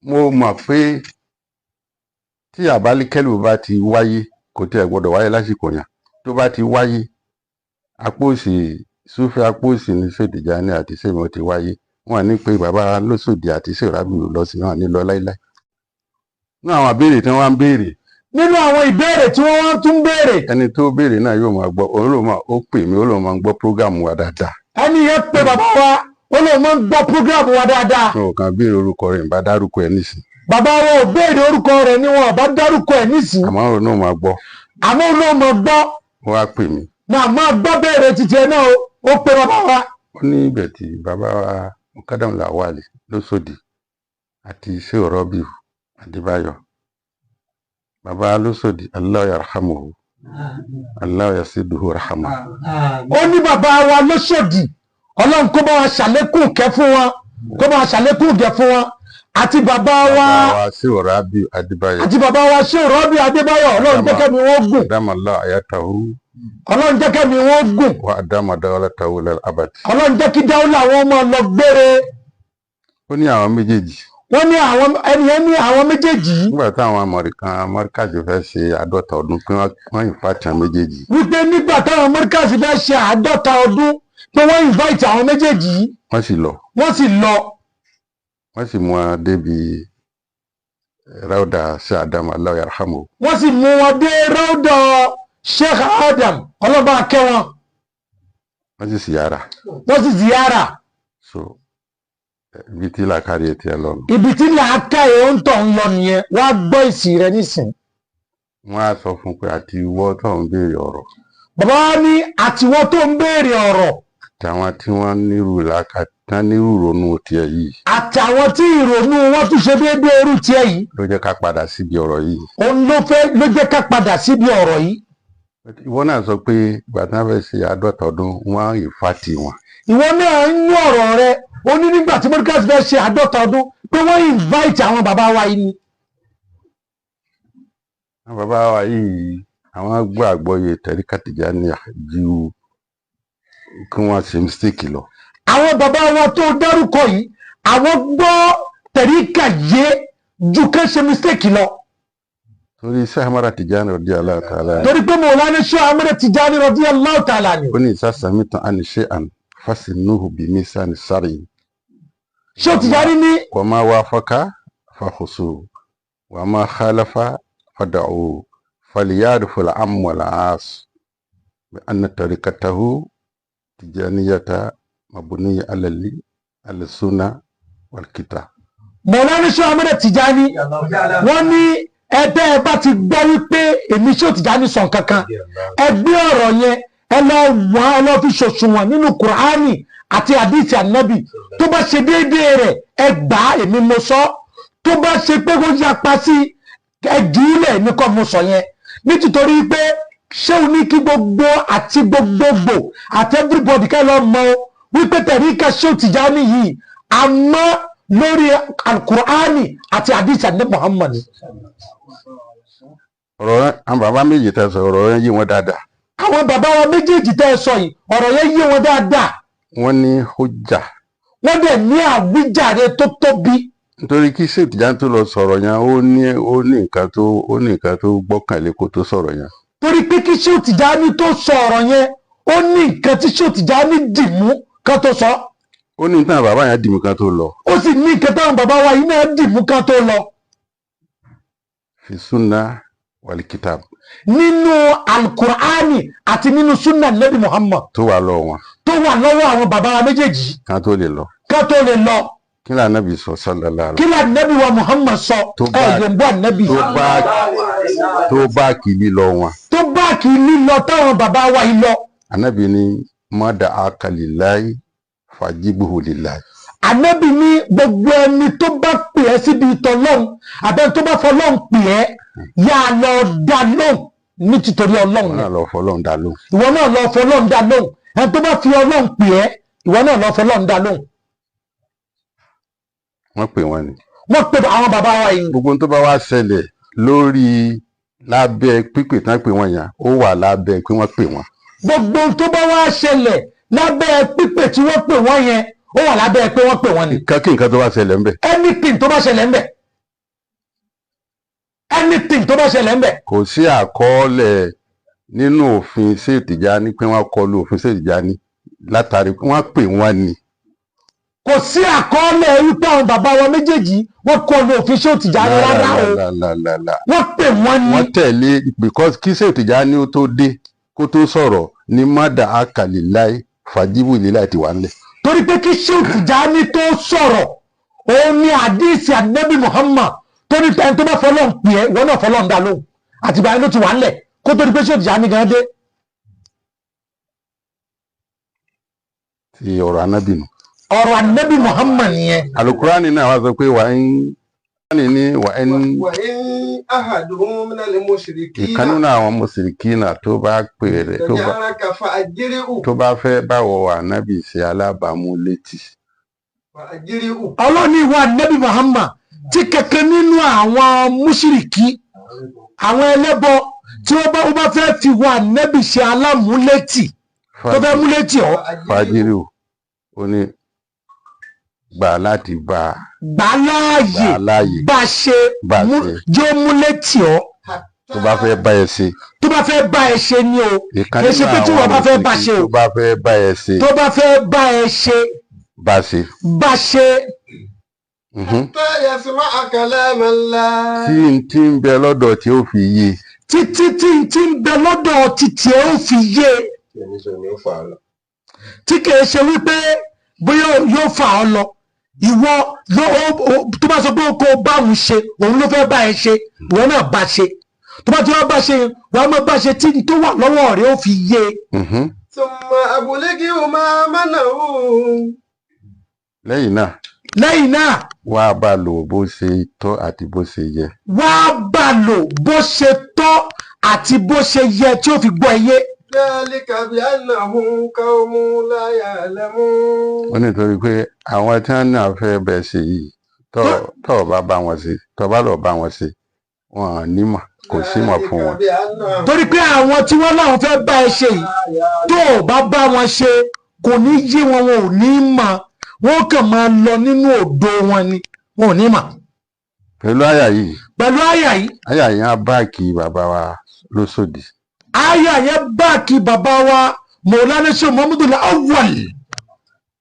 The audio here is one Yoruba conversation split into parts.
mo mọ̀ pé tí àbálíkẹ́lù bá ti wáyé kò tí ẹ gbọ́dọ̀ wáyé lásìkò yẹn tó bá ti wáyé apó òsì Súfì apó òsì ní Tìjàní àti sèmi ti wáyé wọn ní pé bàbá lóṣòdì àti sèrábì lọ sí wọn ní lọ láíláí. ní àwọn ìbéèrè tí wọ́n ń béèrè. nínú àwọn ìbéèrè tí wọ́n tún béèrè. ẹni tó béèrè náà yóò máa gbọ́ òun ló máa ó pè mí ó lóun máa ń gbọ́ prógámù wa dáadáa. ẹni yẹn pé bàbá wa ó lóun máa ń gbọ́ prógámù wa dáadáa. wọn ò kàn béèrè orúkọ rẹ̀ ìbá dárúkọ ẹ̀ nísìn. bàbá wa ò béèrè orúkọ rẹ̀ ni wọn ò bá dárúkọ ẹ̀ nísìn. àmọ́ òun náà máa gbọ́. àmọ́ òun náà máa gbọ́. wọ́n á pè mí. náà máa gbọ́ béèrè títí ẹ náà ó pé bàbá wa. ó ní ibẹ̀ tí bàbá wa Mukadam Lawal lóṣòdì àti Sheikh Rabiu Adébáyọ̀ bàbá lóṣòdì Allah yarhamuhu Allah yasiduhu rahama. ó ní bàbá wa lóṣòdì ọlọ́run kó bá wa ṣàlékún kẹ́ fún wọn kó bá wa ṣàlékún gẹ̀ fún wọn àti bàbá wa Sheikh Rabiu Adébáyọ̀ àti bàbá wa Sheikh Rabiu Adébáyọ̀ ọlọ́run jẹ́ kẹ́mi wọ́n gùn. Adamallahu ayatahu. ọlọ́run jẹ́ kẹ́mi wọ́n gùn. wa adama dawlatahu lil abad. ọlọ́run jẹ́ kí dáwọ́lá àwọn ọmọ lọ gbére. ó ní àwọn méjèèjì. wọ́n ní àwọn ẹnìyẹn ní àwọn méjèèjì. nígbà táwọn Morkaz fẹ́ ṣe 50 ọdún pé wọ́n invite àwọn méjèèjì. wípé nígbà táwọn Morkaz fẹ́ ṣe 50 ọdún pé wọ́n invite àwọn méjèèjì. wọ́n sì lọ. wọ́n sì mú wọn débi ráúdà Sheikh Adam Allah yarhamu. wọ́n sì mú wọn dé ráúdà Sheikh Adam ọlọ́ba akẹ́ wọn. wọ́n sì ziyara. so ibi tí làákàrí etí ẹ lọ. ibi tí làákàrí ó ń tọ̀ ń lọ nìyẹn wá gbọ́ èsì rẹ nísìn. wọ́n á sọ fún pé àti ìwọ tó ń béèrè ọ̀rọ̀. bàbá wa ní àtiwọ́ tó ń béèrè ọ̀rọ̀. àtàwọn tí wọ́n nírú làákàtà nírú ìrònú tiẹ̀ yìí. àtàwọn tí ìrònú wọn tún ṣe déédéé irú tiẹ̀ yìí. ló jẹ́ ká padà síbi ọ̀rọ̀ yìí. òun ló jẹ́ ká padà síbi ọ̀rọ̀ yìí. ìwọ náà sọ pé ìgbà tí wọ́n fẹ́ ṣe 50 ọdún wọ́n á ìfàtì wọn. ìwọ náà ń yún ọ̀rọ̀ rẹ ó ní nígbà tí Morkaz fẹ́ ṣe 50 ọdún pé wọ́n invite àwọn bàbá wa yìí ni. àwọn bàbá wa yìí àwọn gbọ́ àgbọ́yé tẹ̀ríkà Tìjàní ju kí wọ́n ṣe mistake lọ. àwọn bàbá wa tó dárúkọ yìí àwọn gbọ́ tẹ̀ríkà yé ju kán ṣe mistake lọ. torí Sheikh Ahmad Tijani radiyallahu ta'ala. torí pé Mawlana Sheikh Ahmad Tijani radiyallahu ta'ala ni. ó ní ìsásàmìtàn àni shay'an fasinuhu bi misani sari. Sheikh Tijani ní. wa ma wafaqa fakhusu wa ma khalafa fada'u falyadful am wal as bi anna tariqatahu tijaniyata mabniya ala sunna wal kitab. Mawlana Sheikh Ahmad Tijani wọ́n ní ẹ̀tẹ́ ẹ bá ti gbọ́ wípé èmi Sheikh Tijani sọ kankan ẹ gbé ọ̀rọ̀ yẹn ẹ lọ wọ́n ẹ lọ fi ṣòṣùwọ̀n nínú Kùránì àti àdìsí ànábì tó bá ṣe déédéé rẹ̀ ẹ gbà èmi mo sọ tó bá ṣe pé kó yapa sí ẹ jùúlẹ̀ nìkan mo sọ yẹn nítorí pé ṣé o ní kí gbogbo àti gbogbogbò àti everybody ká lọ mọ̀ wípé tẹ̀ríkà Sheikh Tijani yìí àmọ́ lórí Al-Qur'ani àti àdìsí ànábì Muhammad. ọ̀rọ̀ àwọn bàbá méjì tẹ́ sọ ọ̀rọ̀ yẹn yé wọn dáadáa. àwọn bàbá wa méjèèjì tẹ́ sọ yìí ọ̀rọ̀ yẹn yé wọn dáadáa. wọ́n ní hujja. wọ́n dẹ̀ ní àwíjàre tó tóbi. nítorí kí Sheikh Tijani tó lọ sọ̀rọ̀ yẹn ó ní nǹkan tó gbọ́kànlé kó tó sọ̀rọ̀ yẹn. torí pé kí Sheikh Tijani tó sọ ọ̀rọ̀ yẹn ó ní nǹkan tí Sheikh Tijani dì mú kan tó sọ. ó ní nǹkan bàbá yẹn dì mú kan tó lọ. ó sì ní nǹkan táwọn bàbá wa yìí náà dì mú kan tó lọ. fi sunna wal kitab. nínú Al-Qur'ani àti nínú sunna nabi Muhammad. tó wà lọ́wọ́ wọn. tó wà lọ́wọ́ àwọn bàbá wa méjèèjì. kan tó lè lọ. kí lóò ànábì sọ sallallahu alaihi. kí lóò ànábì wa Muhammad sọ. ẹ̀ẹ́dẹ̀gbọ́ ànábì. tó bá kìlí lọ wọn. tó bá kìlí lọ táwọn bàbá wa yìí lọ. ànábì ní mọ́dà akalilayi fajibuhu lillahi. ànábì ní gbogbo ẹni tó bá pè ẹ́ síbi ìtọ́lọ́hún àbẹ́ tó bá fọlọ́hún pè ẹ́ yà á lọ dá lóhùn ní títorí ọlọ́hún. ìwọ náà lọ fọlọ́hún dá lóhùn. ìwọ náà lọ fọlọ́hún dá lóhùn ẹni tó bá fi ọlọ́hún pè ẹ́ ìwọ náà lọ fọlọ́hún dá lóhùn. wọ́n pè wọ́n ni. wọ́n pè àwọn bàbá wa yìí. gbogbo tó bá wá ṣẹlẹ̀ lórí lábẹ́ pípè tán pè wọ́n yẹn ó wà lábẹ́ pé wọ́n pè wọ́n. gbogbo tó bá wá ṣẹlẹ̀ lábẹ́ pípè tí wọ́n pè wọ́n yẹn ó wà lábẹ́ pé wọ́n pè wọ́n ni. kí nǹkan tó bá ṣẹlẹ̀ ńbẹ̀. anything tó bá ṣẹlẹ̀ ńbẹ̀. anything tó bá ṣẹlẹ̀ ń bẹ̀. kò sí àkọọ́lẹ̀ nínú òfin Sheikh Tijani pé wọ́n kọlu òfin Sheikh Tijani látàrí pé wọ́n pè wọ́n ni. kò sí àkọọ́lẹ̀ wípé àwọn bàbá wa méjèèjì wọ́n kọlu òfin Sheikh Tijani rárá o wọ́n pè wọ́n ni. wọ́n tẹ̀lé because kí Sheikh Tijani ó tó dé kó tó sọ̀rọ̀ ní mádà àkàlìláì fàjíbù ìlélà ti wà ńlẹ̀. torí pé kí Sheikh Tijani tó sọ̀rọ̀ òun ni àdìsí ànábì Muhammad tó ní ẹni tó bá fọlọ́n pè é wọ́n náà fọlọ́n dá lóhùn àtìgbà yẹn ló ti wà ńlẹ̀ kó tó di pé Sheikh Tijani gan dé. ti ọ̀rọ̀ anábì nù. ọ̀rọ̀ ànábì Muhammad nìyẹn. alukurani náà wá sọ pé wà ń ní wà ń ìkànnì náà àwọn mùsùlùmí tó bá pè rẹ̀ tó bá fẹ́ báwọ̀ ànábì ṣe alábàámu létí. ọlọ́ni ìwà ànábì Muhammad tí kẹ̀kẹ́ nínú àwọn mùsùlùmí àwọn ẹlẹ́bọ tí wọ́n bá fẹ́ fi wà ànábì ṣe alámúlétì tó fẹ́ múlétì ọ́. fàjírí ó ní gbà láti bá gbà láàyè bá ṣe jó múlétì ọ́. tó bá fẹ́ bá ẹ ṣe. tó bá fẹ́ bá ẹ ṣe ni o kì í ṣe pé tí wọ́n bá fẹ́ bá ṣe o. tó bá fẹ́ bá ẹ ṣe. tó bá fẹ́ bá ẹ ṣe. bá ṣe. bá ṣe. tí ń bẹ lọ́dọ̀ tí ó fi yé. títí tí ń bẹ lọ́dọ̀ títí ẹ ó fi yé. tí kì í ṣe wípé bóyá yóò fà ọ́ lọ ìwọ tó bá sọ pé kó o bá òun ṣe òun ló fẹ́ bá ẹ ṣe ìwọ náà bá ṣe tó bá ti wá bá ṣe wàá mọ bá ṣe tí tó wà lọ́wọ́ rẹ̀ ó fi yé. sọmọ àbúlégí o máa mánà o. lẹ́yìn náà wàá bá lò bó ṣe tọ́ àti bó ṣe yẹ. wàá bá lò bó ṣe tọ́ àti bó ṣe yẹ tí ó fi gbọ́ ẹ yé. ó nítorí pé àwọn tí wọ́n náà fẹ́ bẹ̀ ṣe yìí tọ́ bá bá wọn ṣe tọ́ bá lọ bá wọn ṣe wọn nímọ̀ kò símọ̀ fún wọn. torí pé àwọn tí wọ́n láwọn fẹ́ bá ẹ ṣe yìí tó bá bá wọn ṣe kò ní yé wọn wọn ò ní mọ̀ wọn kàn máa lọ nínú òdo wọn ni wọn ò ní mọ̀. pẹ̀lú àyà yìí. àyà yẹn á báàkì bàbá wa lóṣòdì. àyà yẹn báàkì bàbá wa Mọ̀lánà Sheikh Muhammadul Awal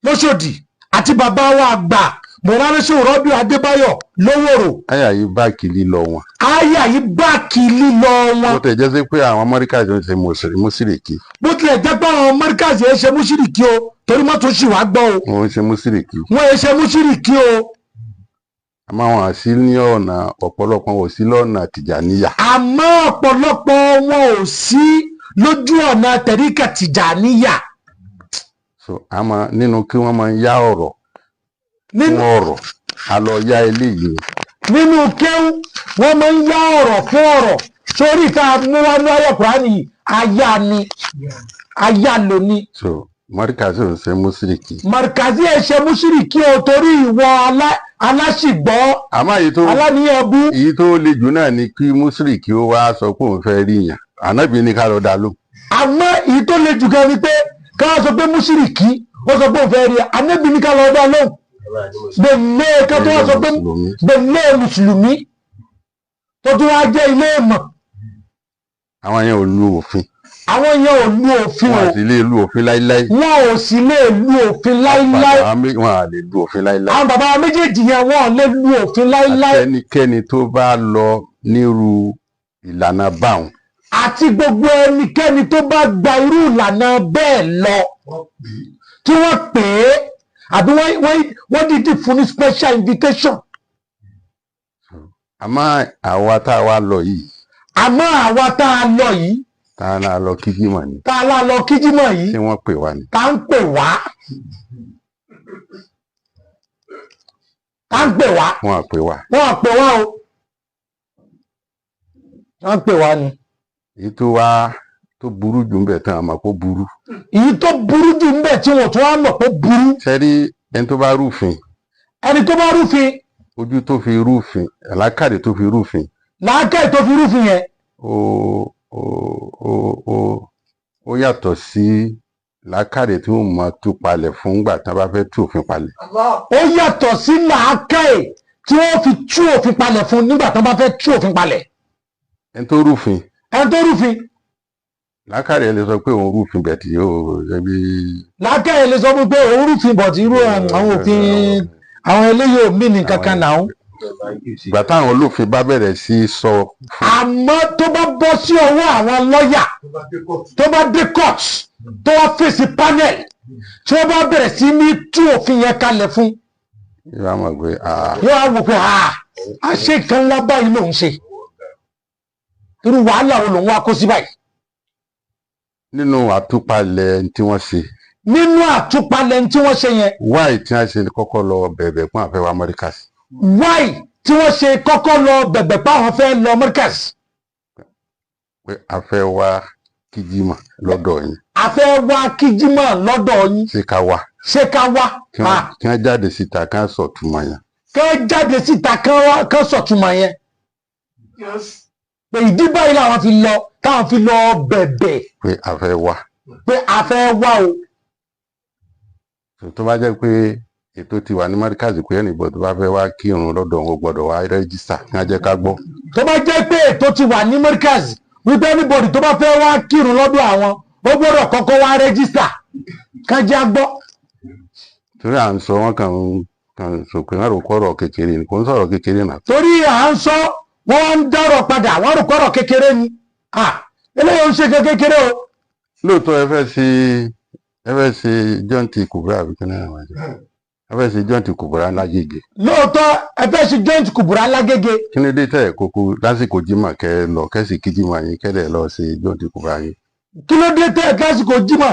lóṣòdì àti bàbá wa àgbà Mọ̀lánà Sheikh Rọ́bì Adébáyọ̀ lówòrò. àyà yìí báàkì lílọ wọn. àyà yìí báàkì lílọ wọn. bó tilẹ̀ jẹ́ sí pé àwọn Morkaz ń ṣe mùsírìkì. bó tilẹ̀ jẹ́ pé àwọn Morkaz ń ṣe mùsírìkì o torí mọ́tò ṣì wá gbọ́ o. wọ́n ń ṣe mùsírìkì. wọ́n ń ṣe mùsírìkì o. àmọ́ wọn sí ní ọ̀nà ọ̀pọ̀lọpọ̀ wọn ò sí lọ́nà Tìjàníyà. àmọ́ ọ̀pọ̀lọpọ̀ wọn ò sí lójú ọ̀nà tẹ̀ríkà Tìjàníyà. so àmọ́ nínú kí wọ́n máa yá ọ̀rọ̀ fún ọ̀rọ̀ a lọ yá eléyìí. nínú kéwú wọ́n máa ń yá ọ̀rọ̀ fún ọ̀rọ̀ sórí ìta múwánú ayọ̀ Kùránì aya ló ní. so Morkaz ò ń ṣe mùsírìkì. Morkaz ẹ̀ ṣe mùsírìkì o torí ìwọ aláṣìgbọ́ aláníyàn bú. èyí tó le jù náà ni kí mùsírìkì ó wá sọ pé òun fẹ́ rí yàn ànábì ní ká lọ dá lóhùn. àmọ́ èyí tó le jù gan ni pé ká sọ pé mùsírìkì ó sọ pé òun fẹ́ rí ànábì ní ká lọ dá lóhùn. bẹ̀lẹ́ ká tó wá sọ pé bẹ̀lẹ́ mùsùlùmí tó tún wá jẹ́ ilé ìmọ̀. àwọn yẹn ò lu òfin. àwọn yẹn ò lu òfin o. wọn ò sì lè lu òfin láíláí. wọn ò sì lè lu òfin láíláí. wọn à lè lu òfin láíláí. àwọn bàbá méjèèjì yẹn wọn ò lè lu òfin láíláí. àtẹnikẹ́ni tó bá lọ nírú ìlànà báwọn. àti gbogbo ẹnikẹ́ni tó bá gba irú ìlànà bẹ́ẹ̀ lọ tí wọ́n pè é àbí wọ́n dìídì fún ní special invitation. àmọ́ àwa tá a wá lọ yìí. tá a náà lọ kíjímọ̀ ni. yìí. tí wọ́n pè wá ni. tá ń pè wá. wọ́n á pè wá. o. wọ́n pè wá ni. èyí tó burú jù ń bẹ̀ tán àmọ́ kó burú. èyí tó burú jù ń bẹ̀ tí wọ́n tún wá mọ̀ kó burú. sẹ́rí ẹni tó bá rúfin. ojú tó fi rúfin làákàyè tó fi rúfin. yẹn. ó yàtọ̀ sí làákàyè tí wọ́n mọ̀ tú palẹ̀ fún ìgbà tí wọ́n bá fẹ́ tú òfin palẹ̀. ó yàtọ̀ sí làákàyè tí wọ́n fi tú òfin palẹ̀ fún nígbà tí wọ́n bá fẹ́ tú òfin palẹ̀. ẹni tó rúfin ẹni tó rúfin lákàrẹ̀ ẹ lè sọ pé òun rúfin bẹ̀ tí ó ṣe bí. lákàyè lè sọ fún pé òun rúfin bọ̀ tí irú àwọn òfin àwọn eléyìí ò mí ní kankan náà. ìgbà táwọn olófin bá bẹ̀rẹ̀ sí sọ. àmọ́ tó bá bọ́ sí ọwọ́ àwọn lọ́ọ̀yà tó bá dé court tó wá fèsì panel tí wọ́n bá bẹ̀rẹ̀ sí ní tú òfin yẹn kalẹ̀ fún. yóò wá mọ̀ pé yóò wá wò pé àṣé kan ńlá báyìí lòun ṣe irú wàhálà wo lòun wá kó sí báyìí. nínú àtúpalẹ̀ tí wọ́n ṣe. nínú àtúpalẹ̀ tí wọ́n ṣe yẹn. wáì tí wọ́n ṣe kọ́kọ́ lọ bẹ̀bẹ̀ pọ́n àfẹ́ wa Morkaz. wáì tí wọ́n ṣe kọ́kọ́ lọ bẹ̀bẹ̀ pé àwọn fẹ́ lọ Morkaz. pé a fẹ́ wá kíjímà lọ́dọ̀ yín. a fẹ́ wá kíjímà lọ́dọ̀ yín. ṣé ká wá. ṣé ká wá. kí wọ́n jáde síta kí wọ́n sọ̀túnmọ̀ yẹn. kí wọ́n jáde síta kí wọ́n sọ̀túnmọ̀ yẹn. pé ìdí báyìí làwọn fi lọ táwọn fi lọ bẹ̀bẹ̀. pé a fẹ́ wá. pé a fẹ́ wá o. tó bá jẹ́ pé ètò ti wà ní Morkaz pé ẹnìbọ̀ tó bá fẹ́ wá kírun lọ́dọ̀ wọn gbọ́dọ̀ wá rẹ́jísítà kí wọ́n jẹ́ ká gbọ́. tó bá jẹ́ pé ètò ti wà ní Morkaz wípé anybody tó bá fẹ́ wá kírun lọ́dọ̀ àwọn ó gbọ́dọ̀ kọ́kọ́ wá rẹ́jísítà ká jẹ́ á gbọ́. torí à ń sọ wọn kàn sọ pé wọn rò kọ́rọ̀ kékeré ni kò ń sọ̀rọ̀ kékeré náà. torí à ń sọ wọn ń dọ̀rọ̀ padà wọn rò kọ́rọ̀ kékeré ni eléyìí ń ṣe kékeré o. lóòótọ́ ẹ fẹ́ ṣe jọ́ǹtì kùbúrà àbíkẹ́ náà wà jẹ́ ẹ fẹ́ ṣe jọ́ǹtì kùbúrà lágége. lóòótọ́ ẹ fẹ́ ṣe jọ́ǹtì kùbúrà lágége. kí ni dé tẹ̀ kókó lásìkò jímọ̀ kẹ́ ẹ lọ kẹ́sì kí jímọ̀ yín kẹ́lẹ̀ lọ ṣe jọ́ǹtì kùbúrà yín. kí ló dé tẹ̀ lásìkò jímọ̀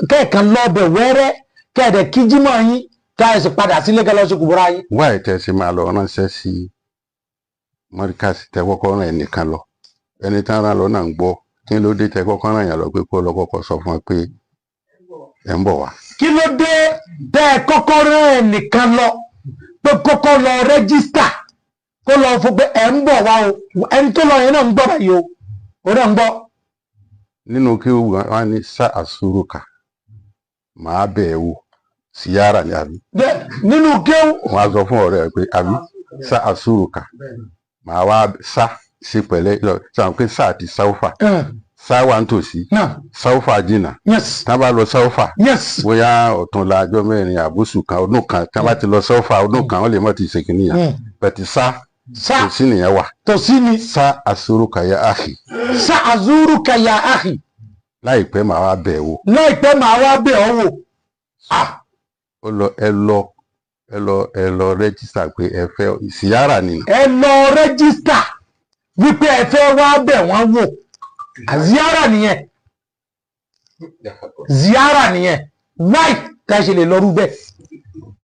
kẹ́ẹ̀kan lọ́ọ̀bẹ̀ wẹ́rẹ́ kẹ́ẹ̀dẹ̀ kí jímọ̀ yín káyọ̀ sì padà sílé kẹ́ lọ sí kùbúrà yín. wáyé tẹ́ ṣe máa lọ ránṣẹ́ sí Morkaz tẹ́ kọ́kọ́ rán ẹnìkan lọ ẹni tán rán lọ náà ń gbọ́ kí ló dé tẹ́ kọ́kọ́ rán yàn lọ pé kó lọ kọ́kọ́ sọ fún ẹ pé ẹ ń bọ̀ wá. kí ló dé tẹ́ kọ́kọ́ rán ẹnìkan lọ pé kọ́kọ́ lọ rẹ́jísítà kó lọ fún pé ẹ ń bọ̀ wá o ẹni tó lọ yẹn náà ń gbọ́ báyìí o ò náà ń gbọ́. nínú kí wọ́n ní sá àsúrùkà màá bẹ̀ ẹ́ wò síyára ni àbí. nínú kéwù. wọ́n á sọ fún ọ̀rẹ́ ẹ pé àbí sá àsúrùkà màá wá sá sí pẹ̀lẹ́ sàn pé sá àti sáúfà sáwà ń tòsí sáúfà jìnnà tá bá lọ sáúfà bóyá ọ̀túnla ọjọ́ mẹ́rin àbúsù kan ọdún kan tá bá ti lọ sáúfà ọdún kan ó lè mọ̀ ti ṣèkì nìyẹn bẹ̀tì sá tòsí nìyẹn wà tòsí ni sá àsúrùkà ya àhì. sá àsúrùkà ya àhì. láìpẹ́ màá wá bẹ̀ ẹ́ wò. láìpẹ́ màá wá bẹ̀ ọ́ wò. ẹ lọ rẹ́jísítà pé ẹ fẹ́ síyára ni. ẹ lọ rẹ́jísítà wípé ẹ fẹ́ wá bẹ̀ wọ́n wò ziara nìyẹn ziara nìyẹn wáì tá a ṣe lè lọ rú bẹ́ẹ̀.